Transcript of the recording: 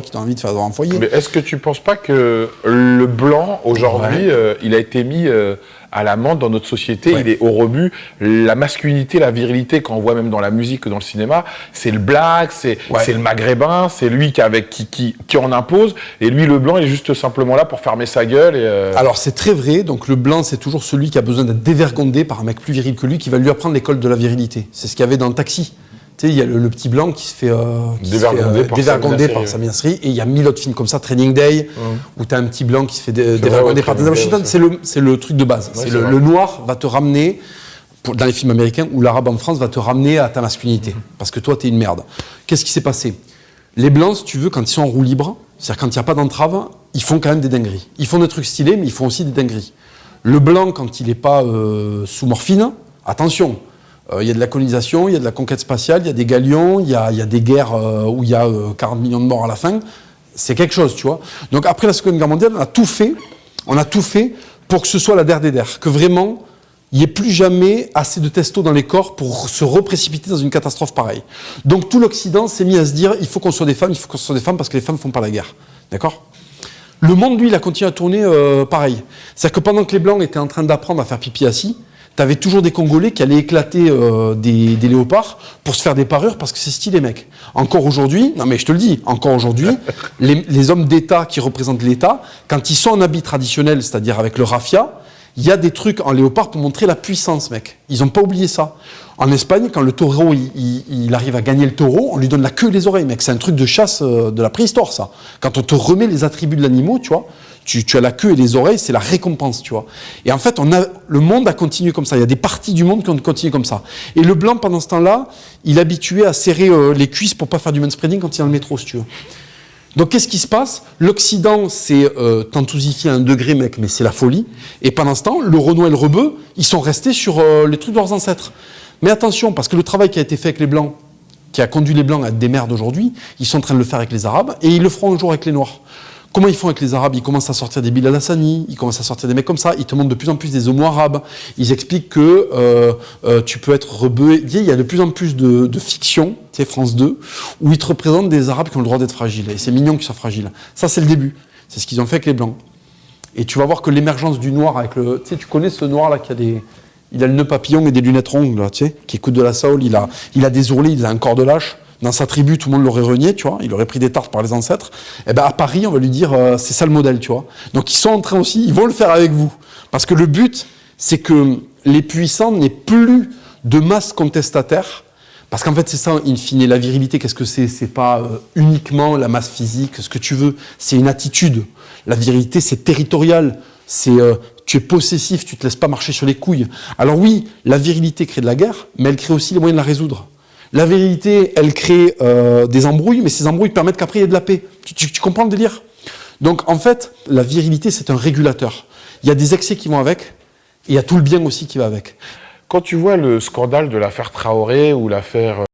qui ont envie de faire un foyer. Mais est-ce que tu ne penses pas que le blanc, aujourd'hui, il a été mis à l'amende dans notre société, il est au rebut. La masculinité, la virilité, quand on voit même dans la musique, dans le cinéma, c'est le black, c'est le maghrébin, c'est lui qui en impose, et lui, le blanc, il est juste simplement là pour fermer sa gueule. Alors, c'est très vrai, donc le blanc, c'est toujours celui qui a besoin d'être dévergondé par un mec plus viril que lui, qui va lui apprendre l'école de la virilité. C'est ce qu'il y avait dans le Taxi. Tu sais, il y a le petit blanc qui se fait dévergonder par Samir Nasri, et il y a 1000 autres films comme ça, Training Day, où tu as un petit blanc qui se fait dévergonder par Denzel Washington. C'est le truc de base. Le noir va te ramener, dans les films américains, ou l'arabe en France va te ramener à ta masculinité, parce que toi, t'es une merde. Qu'est-ce qui s'est passé? Les blancs, si tu veux, quand ils sont en roue libre, c'est-à-dire quand il n'y a pas d'entrave, ils font quand même des dingueries. Ils font des trucs stylés, mais ils font aussi des dingueries. Le blanc, quand il n'est pas sous morphine, attention. Il y a de la colonisation, il y a de la conquête spatiale, il y a des galions, il y a des guerres où il y a 40 millions de morts à la fin. C'est quelque chose, tu vois. Donc après la Seconde Guerre mondiale, on a tout fait pour que ce soit la der des der, que vraiment, il n'y ait plus jamais assez de testo dans les corps pour se reprécipiter dans une catastrophe pareille. Donc tout l'Occident s'est mis à se dire, il faut qu'on soit des femmes parce que les femmes ne font pas la guerre. D'accord ? Le monde, lui, il a continué à tourner pareil. C'est-à-dire que pendant que les Blancs étaient en train d'apprendre à faire pipi assis, t'avais toujours des Congolais qui allaient éclater des léopards pour se faire des parures parce que c'est stylé, mec. Encore aujourd'hui, non mais je te le dis, encore aujourd'hui, les hommes d'État qui représentent l'État, quand ils sont en habit traditionnel, c'est-à-dire avec le raffia, il y a des trucs en léopard pour montrer la puissance, mec. Ils n'ont pas oublié ça. En Espagne, quand le taureau, il arrive à gagner le taureau, on lui donne la queue et les oreilles, mec. C'est un truc de chasse de la préhistoire, ça. Quand on te remet les attributs de l'animal, tu vois, tu as la queue et les oreilles, c'est la récompense, tu vois. Et en fait, le monde a continué comme ça. Il y a des parties du monde qui ont continué comme ça. Et le blanc, pendant ce temps-là, il est habitué à serrer les cuisses pour pas faire du manspreading quand il est dans le métro, si tu veux. Donc, qu'est-ce qui se passe? L'Occident s'est enthousifié à un degré, mec, mais c'est la folie. Et pendant ce temps, le Renoir et le Rebeu, ils sont restés sur les trucs de leurs ancêtres. Mais attention, parce que le travail qui a été fait avec les Blancs, qui a conduit les Blancs à être des merdes aujourd'hui, ils sont en train de le faire avec les Arabes, et ils le feront un jour avec les Noirs. Comment ils font avec les Arabes? Ils commencent à sortir des Bilal Hassani, ils commencent à sortir des mecs comme ça, ils te montrent de plus en plus des homo arabes, ils expliquent que tu peux être rebeu. Il y a de plus en plus de fiction, tu sais, France 2, où ils te représentent des Arabes qui ont le droit d'être fragiles, et c'est mignon qu'ils soient fragiles. Ça, c'est le début. C'est ce qu'ils ont fait avec les Blancs. Et tu vas voir que l'émergence du noir avec le... Tu sais, tu connais ce noir-là qui a des... Il a le nœud papillon et des lunettes rondes, là, tu sais, qui écoute de la soul, il a des ourlets, il a un corps de lâche. Dans sa tribu, tout le monde l'aurait renié, tu vois, il aurait pris des tartes par les ancêtres. Et ben à Paris, on va lui dire, c'est ça le modèle, tu vois. Donc ils sont en train aussi, ils vont le faire avec vous. Parce que le but, c'est que les puissants n'aient plus de masse contestataire. Parce qu'en fait, c'est ça, in fine, la virilité, qu'est-ce que c'est? C'est pas uniquement la masse physique, ce que tu veux, c'est une attitude. La virilité, c'est territorial, c'est... tu es possessif, tu te laisses pas marcher sur les couilles. Alors oui, la virilité crée de la guerre, mais elle crée aussi les moyens de la résoudre. La virilité, elle crée des embrouilles, mais ces embrouilles permettent qu'après il y ait de la paix. Tu comprends le délire? Donc en fait, la virilité, c'est un régulateur. Il y a des excès qui vont avec, et il y a tout le bien aussi qui va avec. Quand tu vois le scandale de l'affaire Traoré ou l'affaire